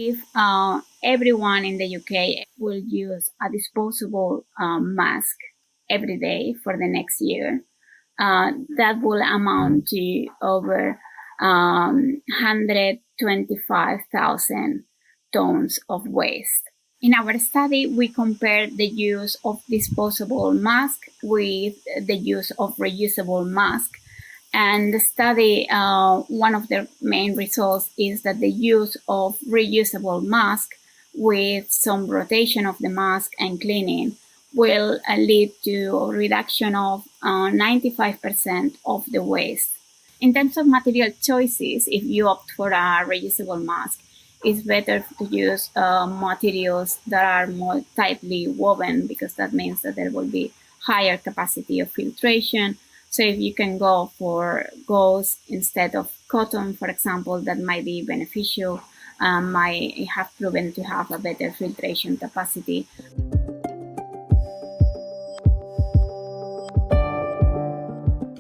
if everyone in the UK will use a disposable mask every day for the next year, that will amount to over 125,000 tons of waste. In our study, we compared the use of disposable mask with the use of reusable mask. And the study, one of the main results is that the use of reusable mask with some rotation of the mask and cleaning will lead to a reduction of 95% of the waste. In terms of material choices, if you opt for a reusable mask, it's better to use materials that are more tightly woven, because that means that there will be higher capacity of filtration. So if you can go for gauze instead of cotton, for example, that might be beneficial, might have proven to have a better filtration capacity.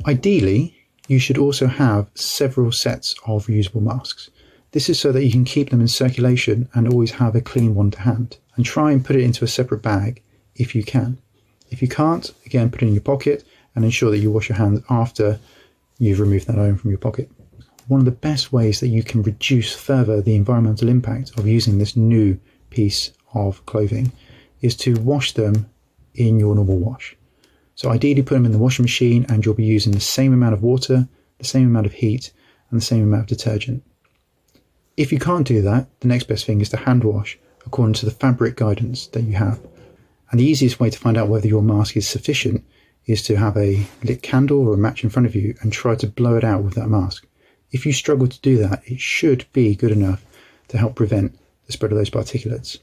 Ideally, you should also have several sets of reusable masks. This is so that you can keep them in circulation and always have a clean one to hand. And try and put it into a separate bag if you can. If you can't, again, put it in your pocket and ensure that you wash your hands after you've removed that item from your pocket. One of the best ways that you can reduce further the environmental impact of using this new piece of clothing is to wash them in your normal wash. So ideally put them in the washing machine and you'll be using the same amount of water, the same amount of heat and the same amount of detergent. If you can't do that, the next best thing is to hand wash according to the fabric guidance that you have. And the easiest way to find out whether your mask is sufficient is to have a lit candle or a match in front of you and try to blow it out with that mask. If you struggle to do that, it should be good enough to help prevent the spread of those particulates.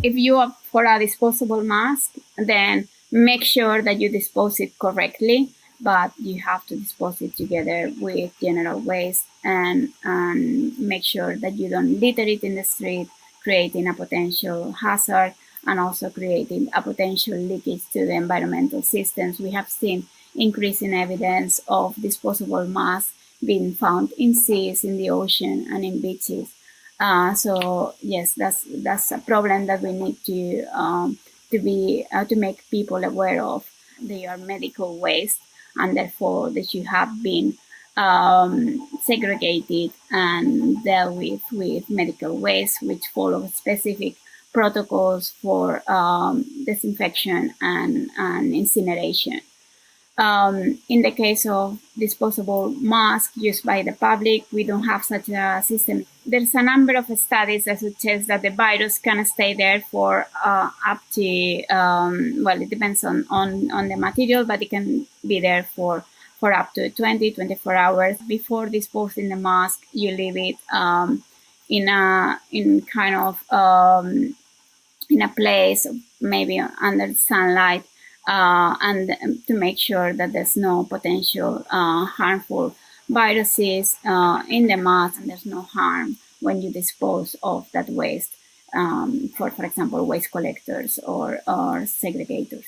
If you opt for a disposable mask, then make sure that you dispose it correctly, but you have to dispose it together with general waste and make sure that you don't litter it in the street, creating a potential hazard and also creating a potential leakage to the environmental systems. We have seen increasing evidence of disposable masks being found in seas, in the ocean, and in beaches. So yes, that's a problem that we need to make people aware of. They are medical waste, and therefore they should have been segregated and dealt with medical waste, which follow specific protocols for disinfection and incineration. In the case of disposable masks used by the public, we don't have such a system. There's a number of studies that suggest that the virus can stay there for up to, well, it depends on the material, but it can be there for up to 24 hours. Before disposing the mask, you leave it in a place, maybe under the sunlight, and to make sure that there's no potential harmful viruses in the mask, and there's no harm when you dispose of that waste for example, waste collectors or segregators.